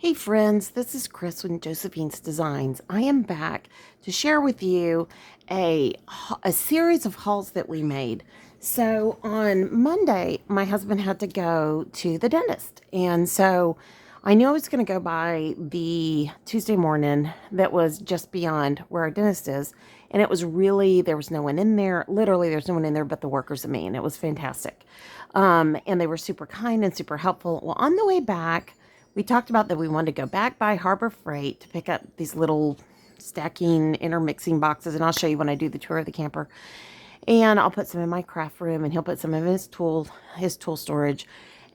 Hey friends, this is Chris with Josephine's Designs. I am back to share with you a series of hauls that we made. So on Monday, my husband had to go to the dentist. And so I knew I was going to go by the Tuesday morning that was just beyond where our dentist is. And it was really, there was no one in there. Literally, there's no one in there but the workers and me. And it was fantastic. And they were super kind and super helpful. Well, on the way back, we talked about that we wanted to go back by Harbor Freight to pick up these little stacking intermixing boxes, and I'll show you when I do the tour of the camper. And I'll put some in my craft room, and he'll put some in his tool storage.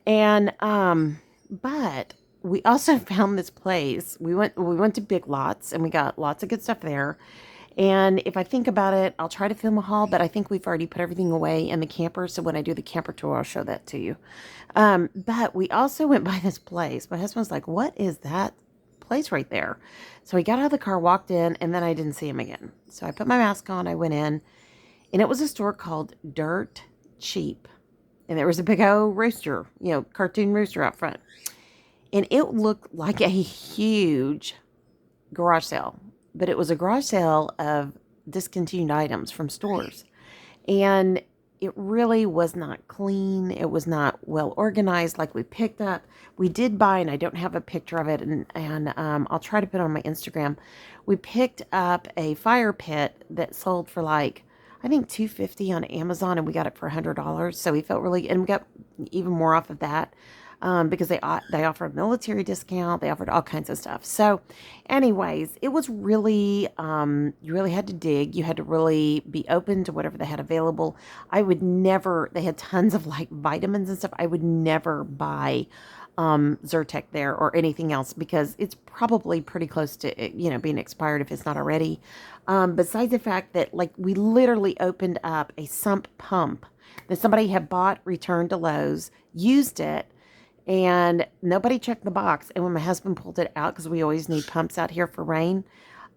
And but we also found this place. We went to Big Lots, and we got lots of good stuff there. And if I think about it, I'll try to film a haul, but I think we've already put everything away in the camper. So when I do the camper tour, I'll show that to you. But we also went by this place. My husband was like, what is that place right there? So he got out of the car, walked in, and then I didn't see him again. So I put my mask on, I went in, and it was a store called Dirt Cheap. And there was a big old rooster, cartoon rooster out front. And it looked like a huge garage sale, but it was a garage sale of discontinued items from stores. And it really was not clean. It was not well organized like we picked up. We did buy, and I don't have a picture of it, and I'll try to put it on my Instagram. We picked up a fire pit that sold for like, I think $250 on Amazon, and we got it for $100. So we felt really, and we got even more off of that because they offered a military discount. They offered all kinds of stuff. So, anyways, it was really you really had to dig. You had to really be open to whatever they had available. I would never. They had tons of like vitamins and stuff. I would never buy Zyrtec there or anything else because it's probably pretty close to being expired if it's not already. Besides the fact that like we literally opened up a sump pump that somebody had bought, returned to Lowe's, used it, and nobody checked the box. And when my husband pulled it out, because we always need pumps out here for rain,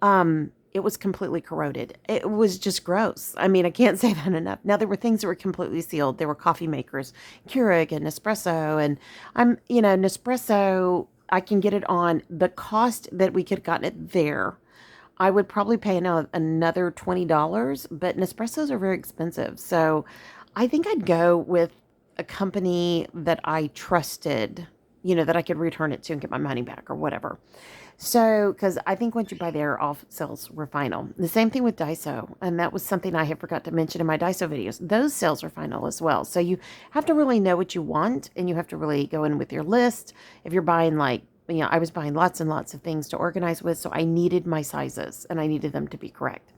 it was completely corroded. It was just gross. I mean, I can't say that enough. Now, there were things that were completely sealed. There were coffee makers, Keurig and Nespresso. And Nespresso, I can get it on the cost that we could have gotten it there. I would probably pay another $20, but Nespressos are very expensive. So I think I'd go with a company that I trusted, that I could return it to and get my money back or whatever. So, because I think once you buy there, all sales were final. The same thing with Daiso, and that was something I had forgot to mention in my Daiso videos. Those sales are final as well. So you have to really know what you want, and you have to really go in with your list. If you're buying I was buying lots and lots of things to organize with, so I needed my sizes, and I needed them to be correct.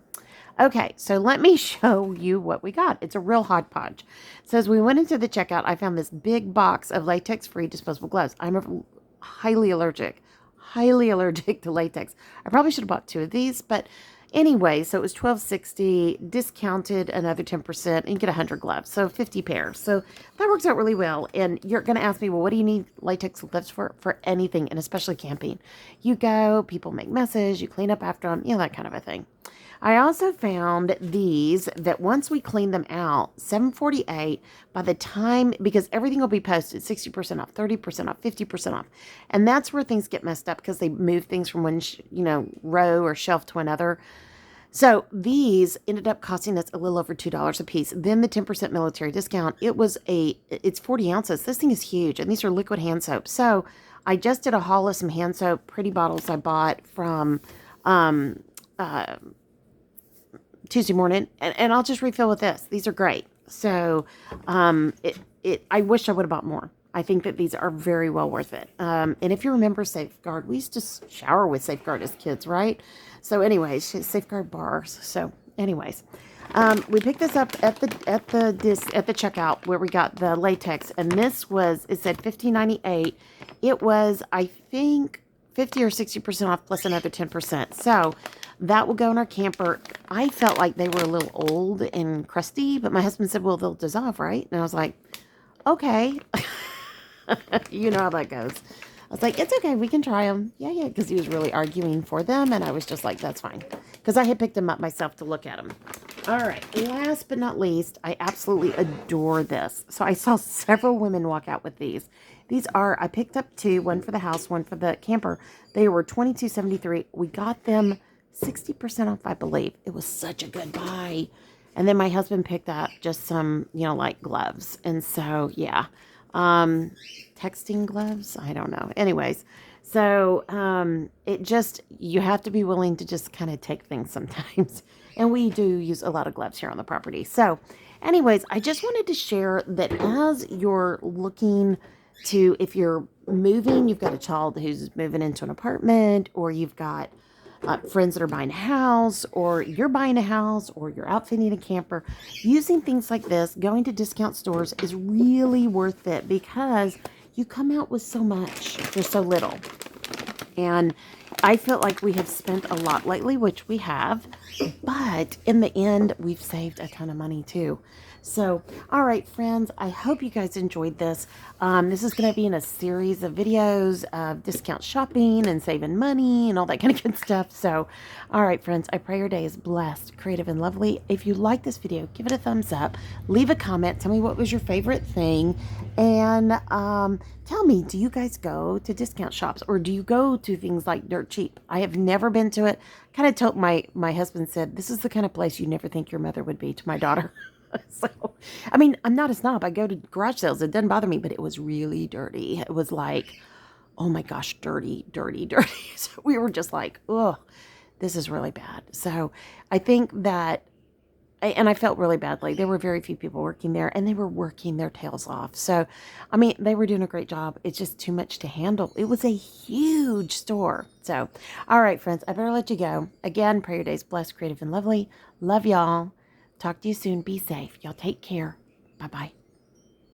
Okay, so let me show you what we got. It's a real hodgepodge. So as we went into the checkout, I found this big box of latex-free disposable gloves. I'm highly allergic to latex. I probably should have bought two of these, but anyway, so it was $12.60, discounted another 10%, and you get 100 gloves, so 50 pairs. So that works out really well. And you're going to ask me, well, what do you need latex gloves for? For anything, and especially camping. You go, people make messes, you clean up after them, that kind of a thing. I also found these that once we clean them out, $7.48 by the time, because everything will be posted 60% off, 30% off, 50% off. And that's where things get messed up because they move things from one, row or shelf to another. So these ended up costing us a little over $2 a piece. Then the 10% military discount, it's 40 ounces. This thing is huge, and these are liquid hand soap. So I just did a haul of some hand soap, pretty bottles I bought from, Tuesday morning, and I'll just refill with this. These are great. So I wish I would have bought more. I think that these are very well worth it. And if you remember Safeguard, we used to shower with Safeguard as kids, right? So anyways, Safeguard bars. So anyways, we picked this up at the checkout where we got the latex, and it said $15.98. It was, I think, 50 or 60% off plus another 10%. So that will go in our camper. I felt like they were a little old and crusty, but my husband said, well, they'll dissolve, right? And I was like, okay. You know how that goes. I was like, it's okay. We can try them. Yeah, because he was really arguing for them. And I was just like, that's fine. Because I had picked them up myself to look at them. All right. Last but not least, I absolutely adore this. So I saw several women walk out with these. These are, I picked up two, one for the house, one for the camper. They were $22.73. We got them 60% off, I believe. It was such a good buy. And then my husband picked up just some, like gloves. And so, yeah. Texting gloves? I don't know. Anyways, so it just, you have to be willing to just kind of take things sometimes. And we do use a lot of gloves here on the property. So, anyways, I just wanted to share that as you're looking to, if you're moving, you've got a child who's moving into an apartment, or you've got friends that are buying a house, or you're buying a house, or you're outfitting a camper, using things like this, going to discount stores is really worth it because you come out with so much for so little. And I feel like we have spent a lot lately, which we have, but in the end, we've saved a ton of money too. So, all right, friends, I hope you guys enjoyed this. This is going to be in a series of videos of discount shopping and saving money and all that kind of good stuff. So, all right, friends, I pray your day is blessed, creative, and lovely. If you like this video, give it a thumbs up. Leave a comment. Tell me what was your favorite thing. And tell me, do you guys go to discount shops, or do you go to things like Dirt Cheap? I have never been to it. Kind of told my husband said, this is the kind of place you never think your mother would be, to my daughter. So, I mean, I'm not a snob. I go to garage sales. It doesn't bother me, but it was really dirty. It was like, oh my gosh, dirty, dirty, dirty. So we were just like, oh, this is really bad. So I think that, and I felt really badly. There were very few people working there, and they were working their tails off. So, I mean, they were doing a great job. It's just too much to handle. It was a huge store. So, all right, friends, I better let you go. Again, pray your day's blessed, creative, and lovely. Love y'all. Talk to you soon. Be safe. Y'all take care. Bye-bye.